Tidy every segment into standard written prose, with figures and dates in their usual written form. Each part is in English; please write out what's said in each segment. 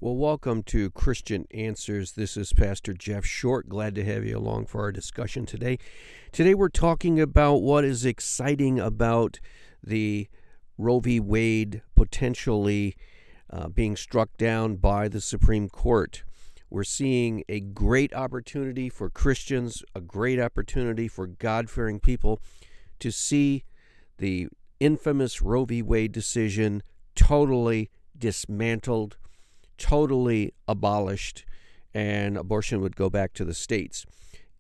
Well, welcome to Christian Answers. This is Pastor Jeff Short. Glad to have you along for our discussion today. Today we're talking about what is exciting about the Roe v. Wade potentially being struck down by the Supreme Court. We're seeing a great opportunity for Christians, a great opportunity for God-fearing people to see the infamous Roe v. Wade decision totally dismantled, totally abolished, and abortion would go back to the states.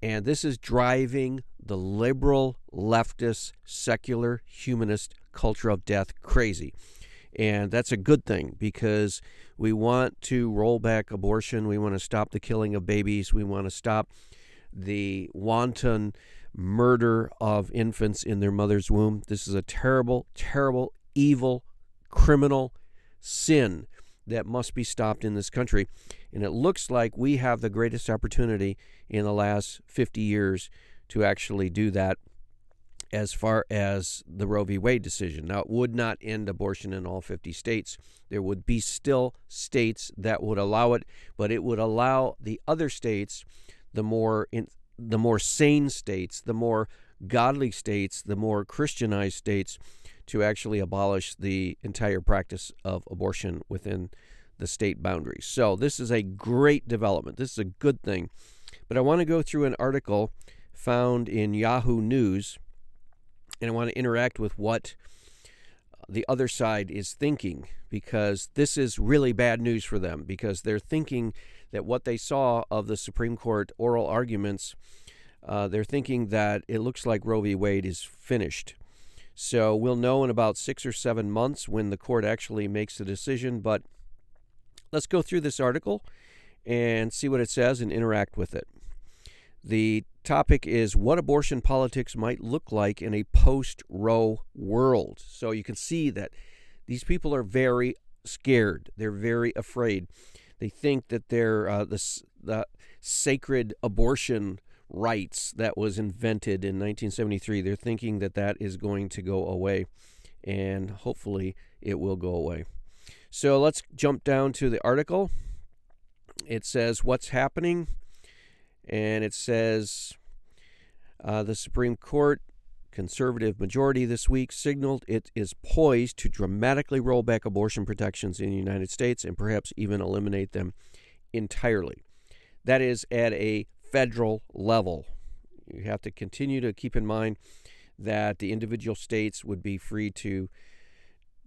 And this is driving the liberal, leftist, secular, humanist culture of death crazy. And that's a good thing because we want to roll back abortion. We want to stop the killing of babies. We want to stop the wanton murder of infants in their mother's womb. This is a terrible, terrible, evil, criminal sin that must be stopped in this country. And it looks like we have the greatest opportunity in the last 50 years to actually do that as far as the Roe v. Wade decision. Now, it would not end abortion in all 50 states. There would be still states that would allow it, but it would allow the other states, the more sane states, the more godly states, the more Christianized states, to actually abolish the entire practice of abortion within the state boundaries. So this is a great development. This is a good thing. But I want to go through an article found in Yahoo News, and I want to interact with what the other side is thinking, because this is really bad news for them, because they're thinking that what they saw of the Supreme Court oral arguments, they're thinking that it looks like Roe v. Wade is finished. So we'll know in about 6 or 7 months when the court actually makes the decision. But let's go through this article and see what it says and interact with it. The topic is what abortion politics might look like in a post-Roe world. So you can see that these people are very scared. They're very afraid. They think that the sacred abortion rights that was invented in 1973, they're thinking that that is going to go away, and hopefully it will go away. So let's jump down to the article. It says what's happening, and it says the Supreme Court conservative majority this week signaled it is poised to dramatically roll back abortion protections in the United States and perhaps even eliminate them entirely. That is at a federal level. You have to continue to keep in mind that the individual states would be free to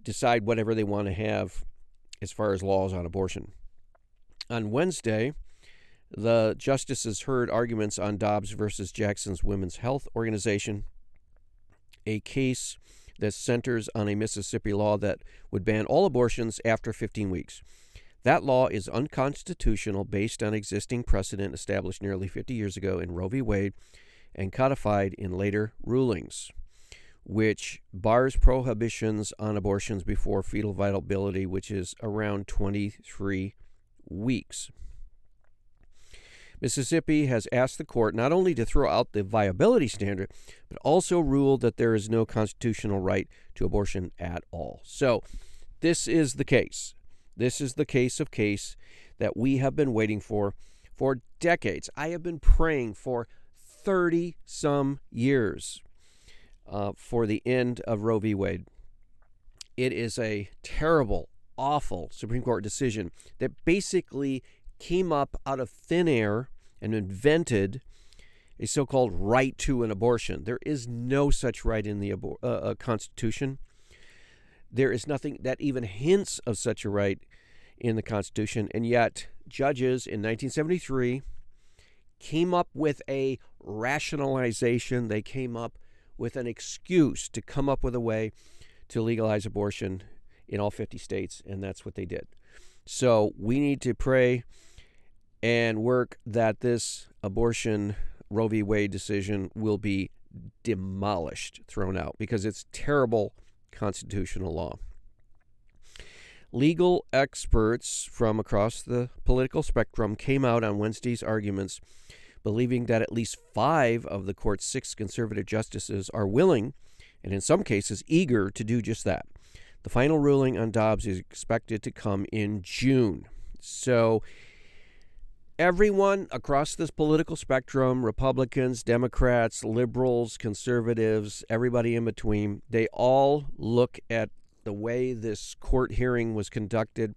decide whatever they want to have as far as laws on abortion. On Wednesday, the justices heard arguments on Dobbs versus Jackson's Women's Health Organization, a case that centers on a Mississippi law that would ban all abortions after 15 weeks. That law is unconstitutional based on existing precedent established nearly 50 years ago in Roe v. Wade and codified in later rulings, which bars prohibitions on abortions before fetal viability, which is around 23 weeks. Mississippi has asked the court not only to throw out the viability standard, but also ruled that there is no constitutional right to abortion at all. So this is the case. This is the case that we have been waiting for decades. I have been praying for 30-some years for the end of Roe v. Wade. It is a terrible, awful Supreme Court decision that basically came up out of thin air and invented a so-called right to an abortion. There is no such right in the Constitution. There is nothing that even hints of such a right in the Constitution, and yet judges in 1973 came up with a rationalization. They came up with an excuse to come up with a way to legalize abortion in all 50 states, and that's what they did. So we need to pray and work that this abortion Roe v. Wade decision will be demolished, thrown out, because it's terrible constitutional law. Legal experts from across the political spectrum came out on Wednesday's arguments believing that at least 5 of the court's 6 conservative justices are willing, and in some cases eager, to do just that. The final ruling on Dobbs is expected to come in June. So everyone across this political spectrum, Republicans, Democrats, liberals, conservatives, everybody in between, they all look at the way this court hearing was conducted,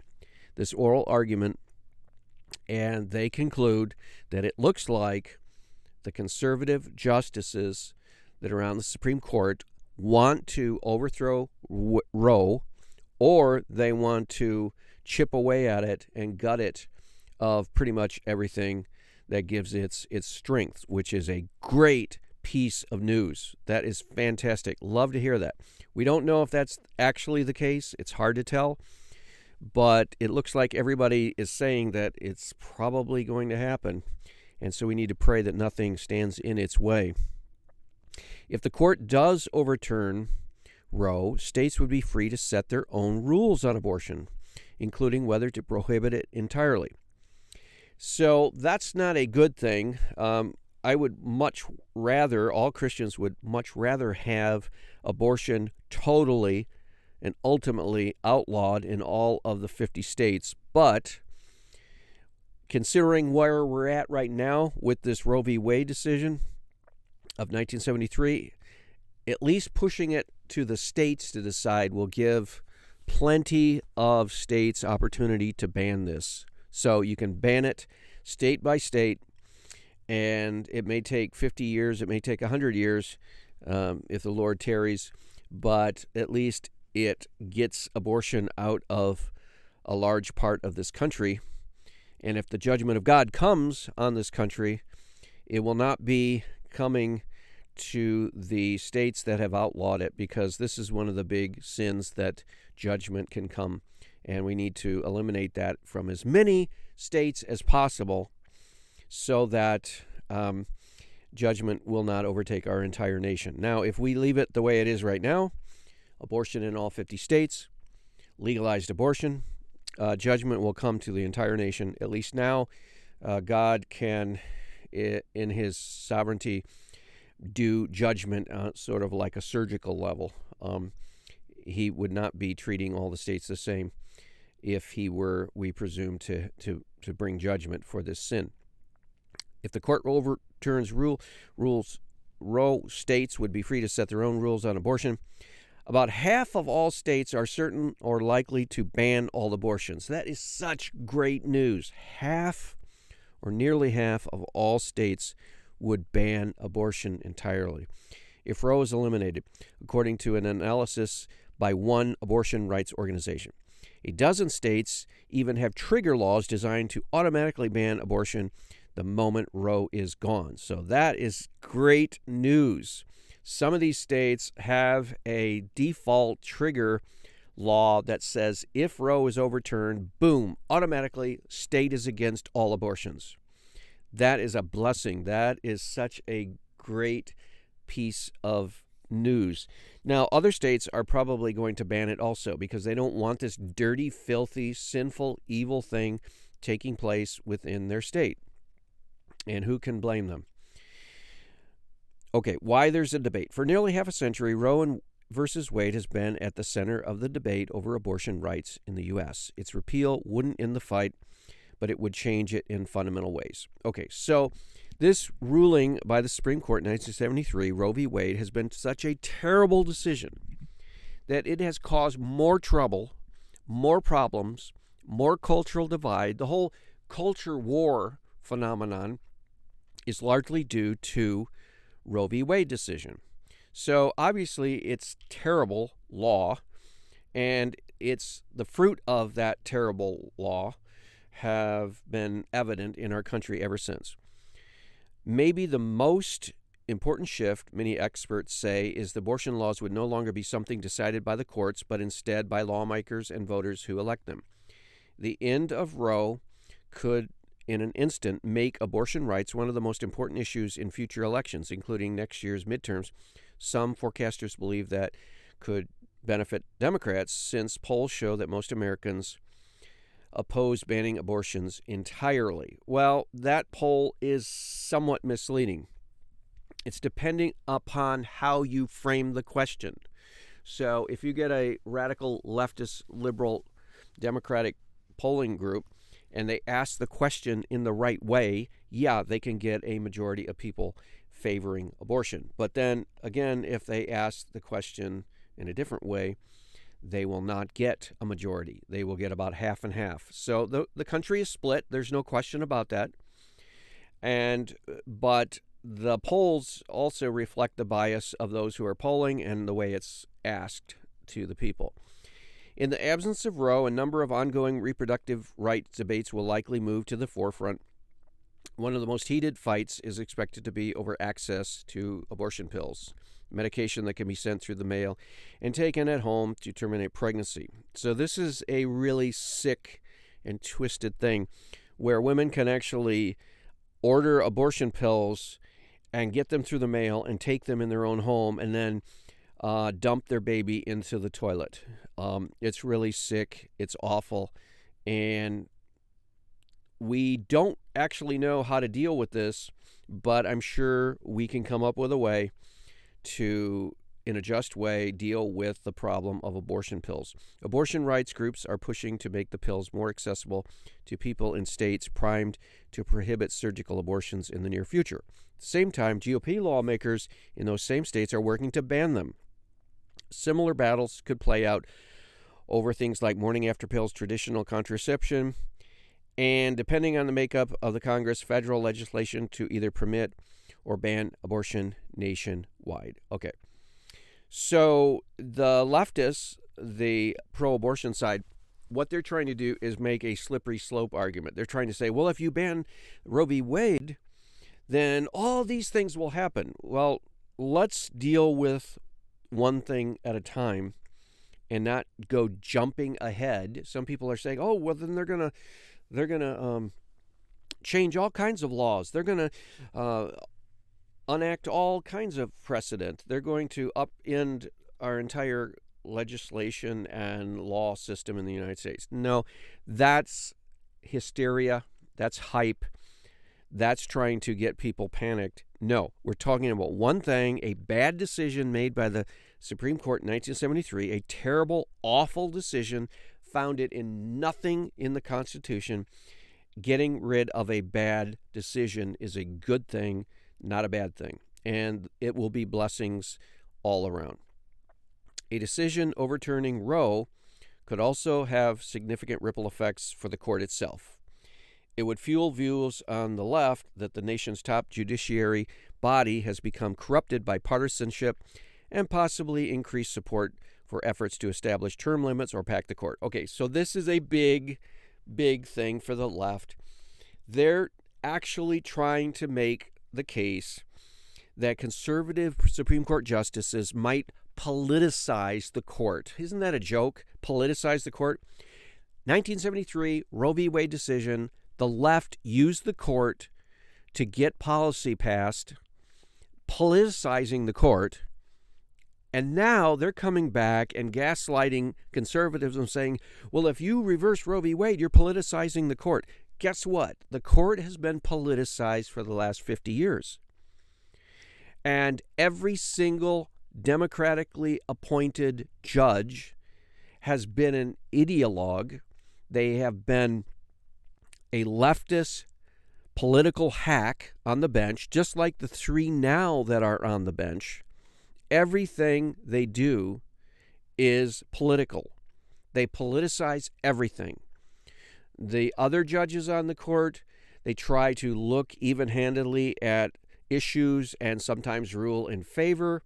this oral argument, and they conclude that it looks like the conservative justices that are on the Supreme Court want to overthrow Roe, or they want to chip away at it and gut it of pretty much everything that gives its strength, which is a great piece of news. That is fantastic. Love to hear that. We don't know if that's actually the case. It's hard to tell, but it looks like everybody is saying that it's probably going to happen, and so we need to pray that nothing stands in its way. If the court does overturn Roe, states would be free to set their own rules on abortion, including whether to prohibit it entirely. So that's not a good thing. I would much rather, all Christians would much rather have abortion totally and ultimately outlawed in all of the 50 states. But considering where we're at right now with this Roe v. Wade decision of 1973, at least pushing it to the states to decide will give plenty of states opportunity to ban this. So you can ban it state by state, and it may take 50 years, it may take 100 years if the Lord tarries, but at least it gets abortion out of a large part of this country. And if the judgment of God comes on this country, it will not be coming to the states that have outlawed it, because this is one of the big sins that judgment can come, and we need to eliminate that from as many states as possible so that judgment will not overtake our entire nation. Now, if we leave it the way it is right now, abortion in all 50 states, legalized abortion, judgment will come to the entire nation. At least now, God can, in his sovereignty, do judgment sort of like a surgical level. He would not be treating all the states the same if he were, we presume, to bring judgment for this sin. If the court overturns Roe, states would be free to set their own rules on abortion. About half of all states are certain or likely to ban all abortions. That is such great news. Half, or nearly half, of all states would ban abortion entirely if Roe is eliminated, according to an analysis by one abortion rights organization. A dozen states even have trigger laws designed to automatically ban abortion the moment Roe is gone. So that is great news. Some of these states have a default trigger law that says if Roe is overturned, boom, automatically state is against all abortions. That is a blessing. That is such a great piece of news. Now, other states are probably going to ban it also because they don't want this dirty, filthy, sinful, evil thing taking place within their state. And who can blame them? Okay, why there's a debate. For nearly half a century, Roe versus Wade has been at the center of the debate over abortion rights in the U.S. Its repeal wouldn't end the fight, but it would change it in fundamental ways. Okay, so this ruling by the Supreme Court in 1973, Roe v. Wade, has been such a terrible decision that it has caused more trouble, more problems, more cultural divide. The whole culture war phenomenon is largely due to Roe v. Wade decision. So obviously it's terrible law, and it's the fruit of that terrible law have been evident in our country ever since. Maybe the most important shift, many experts say, is the abortion laws would no longer be something decided by the courts, but instead by lawmakers and voters who elect them. The end of Roe could, in an instant, make abortion rights one of the most important issues in future elections, including next year's midterms. Some forecasters believe that could benefit Democrats, since polls show that most Americans oppose banning abortions entirely. Well, that poll is somewhat misleading. It's depending upon how you frame the question. So if you get a radical leftist, liberal, Democratic polling group, and they ask the question in the right way, yeah, they can get a majority of people favoring abortion. But then again, if they ask the question in a different way, they will not get a majority. They will get about half and half. So the country is split. There's no question about that. But the polls also reflect the bias of those who are polling and the way it's asked to the people. In the absence of Roe, a number of ongoing reproductive rights debates will likely move to the forefront. One of the most heated fights is expected to be over access to abortion pills, medication that can be sent through the mail and taken at home to terminate pregnancy. So this is a really sick and twisted thing where women can actually order abortion pills and get them through the mail and take them in their own home and then dump their baby into the toilet. It's really sick. It's awful. And we don't actually know how to deal with this, but I'm sure we can come up with a way to, in a just way, deal with the problem of abortion pills. Abortion rights groups are pushing to make the pills more accessible to people in states primed to prohibit surgical abortions in the near future. At the same time, GOP lawmakers in those same states are working to ban them. Similar battles could play out over things like morning after pills, traditional contraception, and depending on the makeup of the Congress, federal legislation to either permit or ban abortion nationwide. Okay. So the leftists, the pro-abortion side, what they're trying to do is make a slippery slope argument. They're trying to say, well, if you ban Roe v. Wade, then all these things will happen. Well, let's deal with one thing at a time and not go jumping ahead. Some people are saying, oh, well, then they're gonna change all kinds of laws. They're gonna enact all kinds of precedent. They're going to upend our entire legislation and law system in the United States. No, that's hysteria. That's hype. That's trying to get people panicked. No, we're talking about one thing, a bad decision made by the Supreme Court in 1973, a terrible, awful decision founded in nothing in the Constitution. Getting rid of a bad decision is a good thing, not a bad thing, and it will be blessings all around. A decision overturning Roe could also have significant ripple effects for the court itself. It would fuel views on the left that the nation's top judiciary body has become corrupted by partisanship and possibly increase support for efforts to establish term limits or pack the court. Okay, so this is a big, big thing for the left. They're actually trying to make the case that conservative Supreme Court justices might politicize the court. Isn't that a joke? Politicize the court? 1973, Roe v. Wade decision, the left used the court to get policy passed, politicizing the court, and now they're coming back and gaslighting conservatives and saying, well, if you reverse Roe v. Wade, you're politicizing the court. Guess what? The court has been politicized for the last 50 years. And every single democratically appointed judge has been an ideologue. They have been a leftist political hack on the bench, just like the three now that are on the bench. Everything they do is political. They politicize everything. The other judges on the court, they try to look even-handedly at issues and sometimes rule in favor,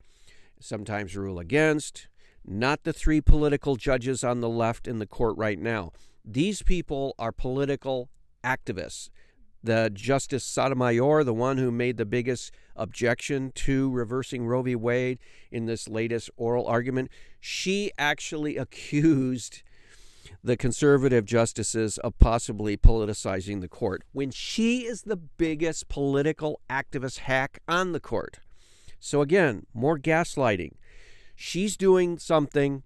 sometimes rule against. Not the three political judges on the left in the court right now. These people are political activists. The Justice Sotomayor, the one who made the biggest objection to reversing Roe v. Wade in this latest oral argument, she actually accused the conservative justices of possibly politicizing the court when she is the biggest political activist hack on the court. So again, more gaslighting. She's doing something,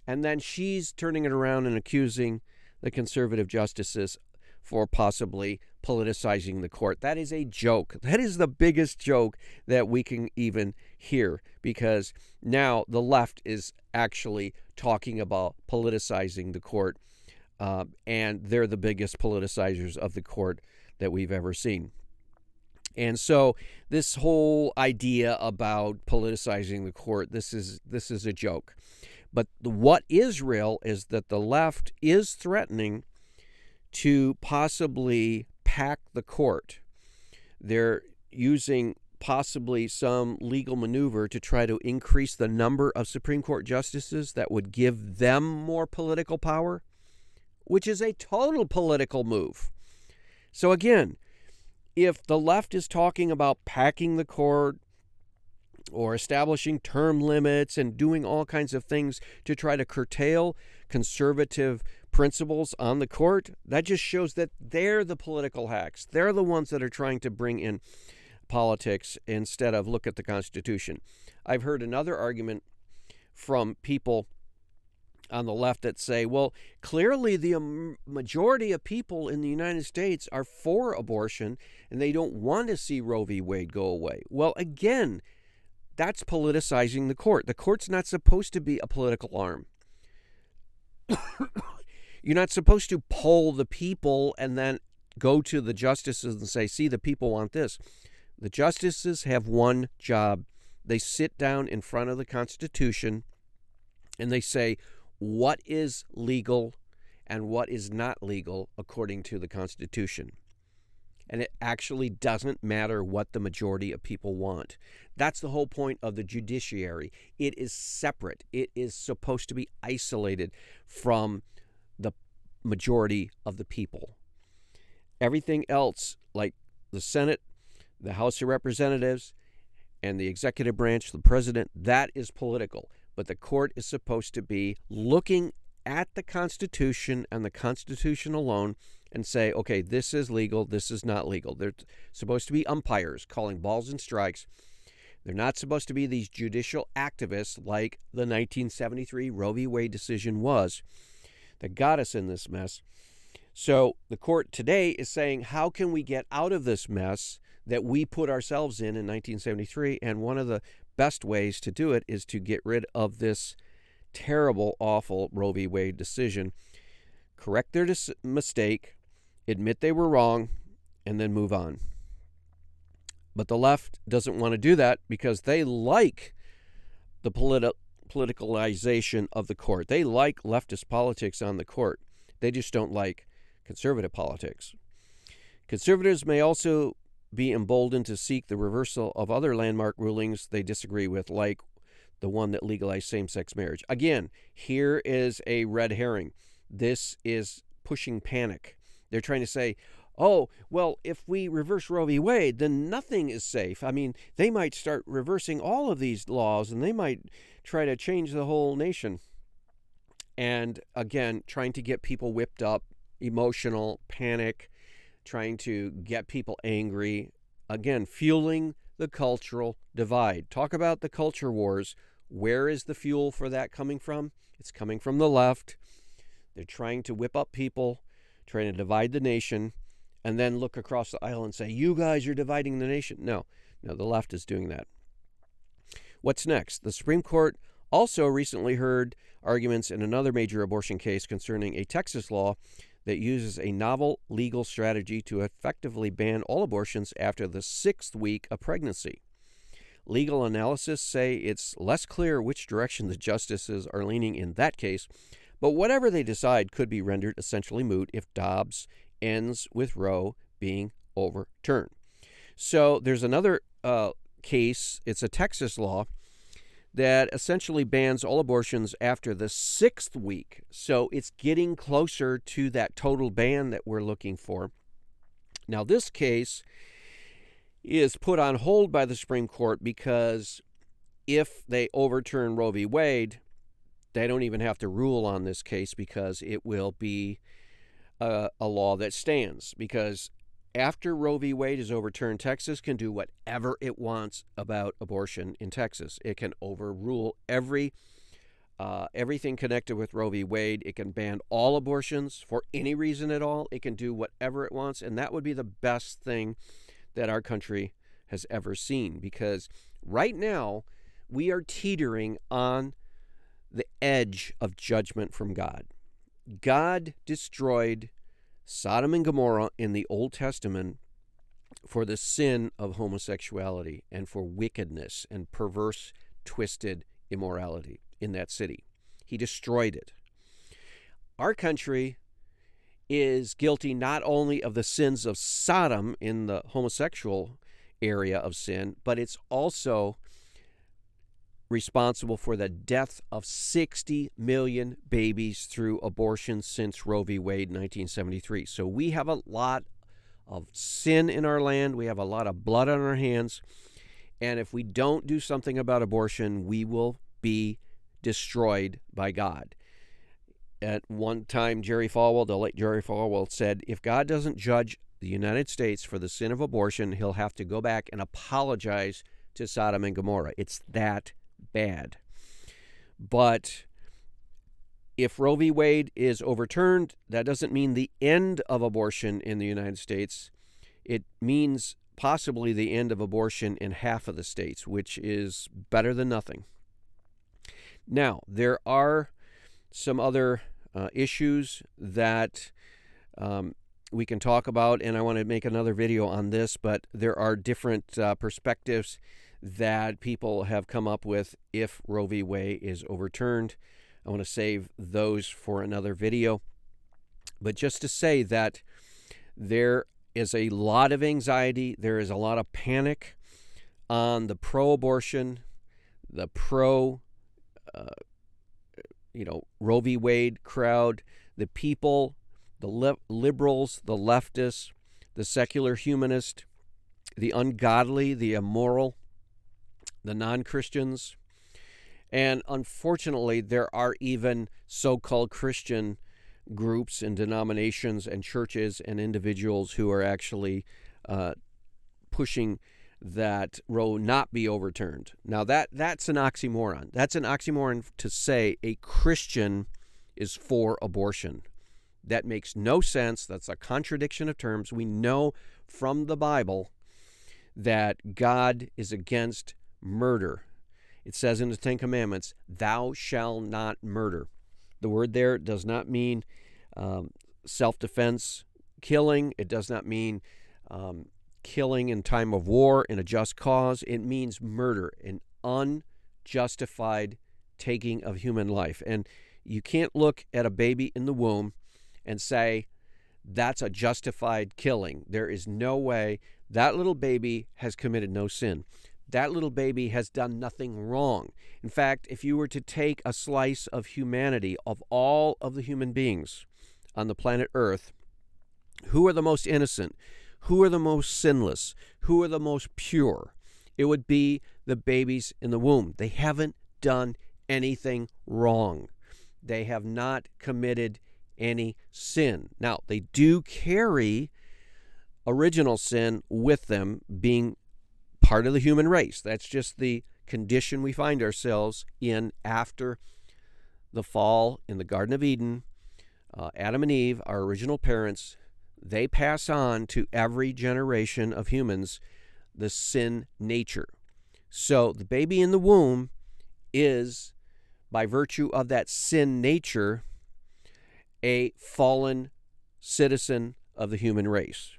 and then she's turning it around and accusing the conservative justices for possibly politicizing the court. That is a joke. That is the biggest joke that we can even hear, because now the left is actually talking about politicizing the court. and they're the biggest politicizers of the court that we've ever seen. And so this whole idea about politicizing the court, this is a joke. But what is real is that the left is threatening to possibly pack the court. They're using possibly some legal maneuver to try to increase the number of Supreme Court justices that would give them more political power, which is a total political move. So again, if the left is talking about packing the court or establishing term limits and doing all kinds of things to try to curtail conservative principles on the court, that just shows that they're the political hacks. They're the ones that are trying to bring in politics instead of look at the Constitution. I've heard another argument from people on the left that say, well, clearly the majority of people in the United States are for abortion and they don't want to see Roe v. Wade go away. Well, again, that's politicizing the court. The court's not supposed to be a political arm. You're not supposed to poll the people and then go to the justices and say, see, the people want this. The justices have one job. They sit down in front of the Constitution and they say, what is legal and what is not legal according to the Constitution. And it actually doesn't matter what the majority of people want. That's the whole point of the judiciary. It is separate. It is supposed to be isolated from the majority of the people. Everything else, like the Senate, the House of Representatives, and the executive branch, the president, that is political. But the court is supposed to be looking at the Constitution and the Constitution alone and say, okay, this is legal, this is not legal. They're supposed to be umpires calling balls and strikes. They're not supposed to be these judicial activists like the 1973 Roe v. Wade decision was that got us in this mess. So the court today is saying, how can we get out of this mess that we put ourselves in 1973? And one of the best ways to do it is to get rid of this terrible, awful Roe v. Wade decision, correct their mistake, admit they were wrong, and then move on. But the left doesn't want to do that because they like the politicalization of the court. They like leftist politics on the court. They just don't like conservative politics. Conservatives may also be emboldened to seek the reversal of other landmark rulings they disagree with, like the one that legalized same-sex marriage. Again, here is a red herring. This is pushing panic. They're trying to say, oh, well, if we reverse Roe v. Wade, then nothing is safe. I mean, they might start reversing all of these laws, and they might try to change the whole nation. And again, trying to get people whipped up, emotional, panic, trying to get people angry. Again, fueling the cultural divide. Talk about the culture wars. Where is the fuel for that coming from? It's coming from the left. They're trying to whip up people, trying to divide the nation, and then look across the aisle and say, you guys are dividing the nation. No, the left is doing that. What's next? The Supreme Court also recently heard arguments in another major abortion case concerning a Texas law that uses a novel legal strategy to effectively ban all abortions after the 6th week of pregnancy. Legal analysts say it's less clear which direction the justices are leaning in that case, but whatever they decide could be rendered essentially moot if Dobbs ends with Roe being overturned. So there's another case, it's a Texas law, that essentially bans all abortions after the 6th week. So it's getting closer to that total ban that we're looking for. Now, this case is put on hold by the Supreme Court because if they overturn Roe v. Wade, they don't even have to rule on this case because it will be a law that stands. Because after Roe v. Wade is overturned, Texas can do whatever it wants about abortion in Texas. It can overrule everything connected with Roe v. Wade. It can ban all abortions for any reason at all. It can do whatever it wants, and that would be the best thing that our country has ever seen, because right now we are teetering on the edge of judgment from God. God destroyed Sodom and Gomorrah in the Old Testament for the sin of homosexuality and for wickedness and perverse, twisted immorality in that city. He destroyed it. Our country is guilty not only of the sins of Sodom in the homosexual area of sin, but it's also responsible for the death of 60 million babies through abortion since Roe v. Wade in 1973. So we have a lot of sin in our land. We have a lot of blood on our hands. And if we don't do something about abortion, we will be destroyed by God. At one time, Jerry Falwell, the late Jerry Falwell, said, if God doesn't judge the United States for the sin of abortion, he'll have to go back and apologize to Sodom and Gomorrah. It's that bad. But if Roe v. Wade is overturned, that doesn't mean the end of abortion in the United States. It means possibly the end of abortion in half of the states, which is better than nothing. Now, there are some other issues that we can talk about, and I want to make another video on this, but there are different perspectives that people have come up with if Roe v. Wade is overturned. I want to save those for another video. But just to say that there is a lot of anxiety, there is a lot of panic on the pro-abortion, the Roe v. Wade crowd, the people, the liberals, the leftists, the secular humanist, the ungodly, the immoral, the non-Christians. And unfortunately, there are even so-called Christian groups and denominations and churches and individuals who are actually pushing that Roe not be overturned. Now, that's an oxymoron. That's an oxymoron to say a Christian is for abortion. That makes no sense. That's a contradiction of terms. We know from the Bible that God is against murder. It says in the Ten Commandments, thou shalt not murder. The word there does not mean self-defense killing. It does not mean killing in time of war in a just cause. It means murder, an unjustified taking of human life. And you can't look at a baby in the womb and say that's a justified killing. There is no way. That little baby has committed no sin. That little baby has done nothing wrong. In fact, if you were to take a slice of humanity, of all of the human beings on the planet Earth, who are the most innocent? Who are the most sinless? Who are the most pure? It would be the babies in the womb. They haven't done anything wrong. They have not committed any sin. Now, they do carry original sin with them, being part of the human race. That's just the condition we find ourselves in after the fall in the Garden of Eden. Adam and Eve, our original parents, they pass on to every generation of humans the sin nature. So the baby in the womb is, by virtue of that sin nature, a fallen citizen of the human race.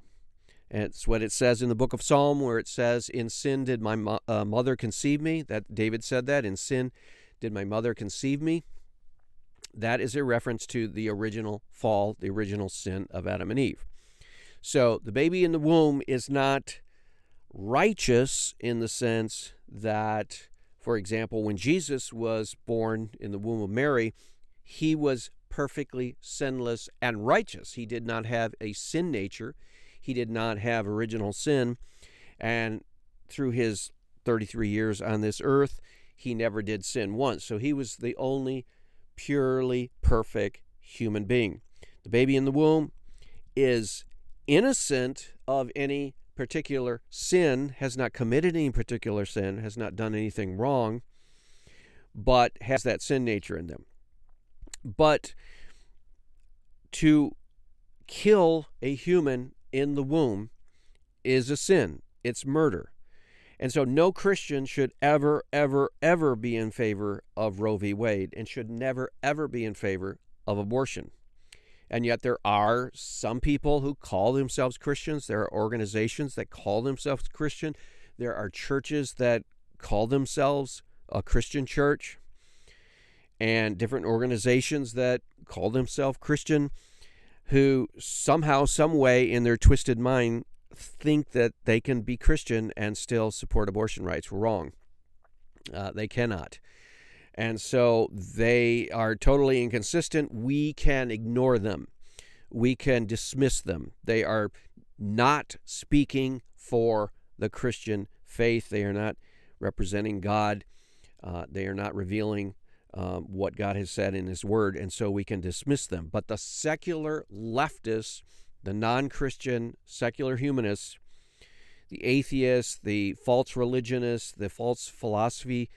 And it's what it says in the book of Psalm, where it says, in sin did my mother conceive me. That David said that, in sin did my mother conceive me. That is a reference to the original fall, the original sin of Adam and Eve. So the baby in the womb is not righteous in the sense that, for example, when Jesus was born in the womb of Mary, he was perfectly sinless and righteous. He did not have a sin nature. He did not have original sin. And through his 33 years on this earth, he never did sin once. So he was the only purely perfect human being. The baby in the womb is innocent of any particular sin, has not committed any particular sin, has not done anything wrong, but has that sin nature in them. But to kill a human in the womb is a sin. It's murder. And so no Christian should ever, ever, ever be in favor of Roe v. Wade, and should never, ever be in favor of abortion. And yet there are some people who call themselves Christians. There are organizations that call themselves Christian. There are churches that call themselves a Christian church, and different organizations that call themselves Christian, who somehow, some way in their twisted mind think that they can be Christian and still support abortion rights. Wrong. They cannot. And so they are totally inconsistent. We can ignore them. We can dismiss them. They are not speaking for the Christian faith. They are not representing God. They are not revealing what God has said in His Word, and so we can dismiss them. But the secular leftists, the non-Christian secular humanists, the atheists, the false religionists, the false philosophy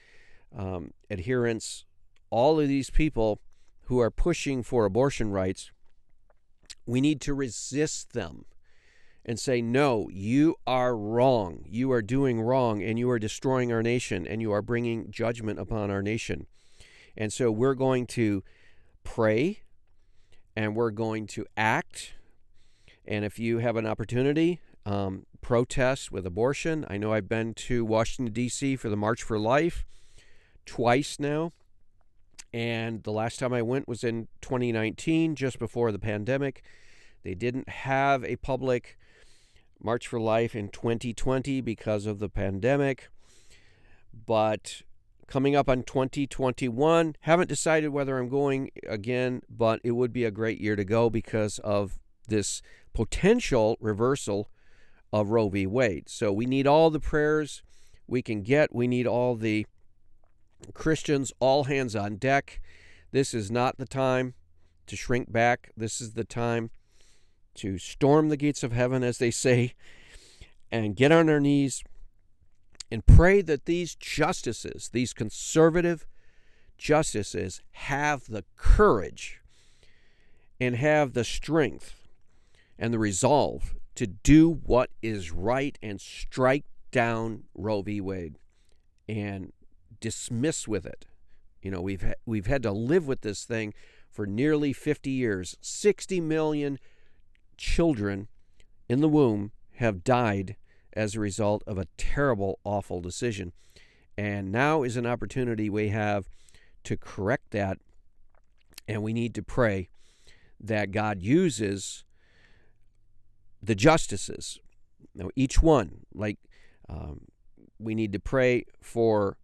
adherents, all of these people who are pushing for abortion rights, we need to resist them and say, no, you are wrong. You are doing wrong, and you are destroying our nation, and you are bringing judgment upon our nation. And so we're going to pray, and we're going to act. And if you have an opportunity, protest with abortion. I know I've been to Washington, D.C. for the March for Life twice now. And the last time I went was in 2019, just before the pandemic. They didn't have a public March for Life in 2020 because of the pandemic. But coming up on 2021, haven't decided whether I'm going again, but it would be a great year to go because of this potential reversal of Roe v. Wade. So we need all the prayers we can get. We need all the Christians, all hands on deck. This is not the time to shrink back. This is the time to storm the gates of heaven, as they say, and get on our knees and pray that these justices, these conservative justices, have the courage and have the strength and the resolve to do what is right and strike down Roe v. Wade and dismiss with it. You know, we've had to live with this thing for nearly 50 years. 60 million children in the womb have died as a result of a terrible, awful decision. And now is an opportunity we have to correct that, and we need to pray that God uses the justices. Now, each one, we need to pray for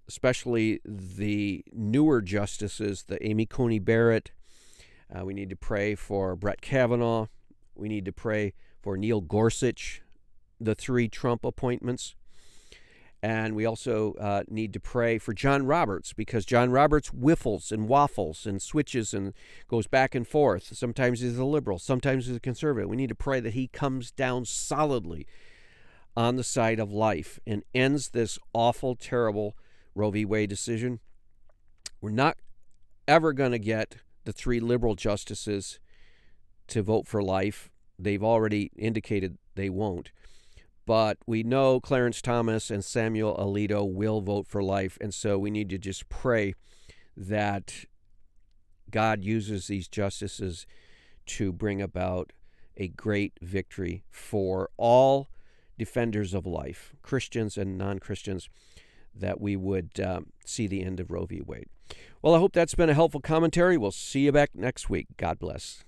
especially the newer justices, the Amy Coney Barrett. We need to pray for Brett Kavanaugh. We need to pray for Neil Gorsuch, the 3 Trump appointments. And we also need to pray for John Roberts, because John Roberts whiffles and waffles and switches and goes back and forth. Sometimes he's a liberal, sometimes he's a conservative. We need to pray that he comes down solidly on the side of life and ends this awful, terrible Roe v. Wade decision. We're not ever going to get the 3 liberal justices to vote for life. They've already indicated they won't. But we know Clarence Thomas and Samuel Alito will vote for life, and so we need to just pray that God uses these justices to bring about a great victory for all defenders of life, Christians and non-Christians, that we would see the end of Roe v. Wade. Well, I hope that's been a helpful commentary. We'll see you back next week. God bless.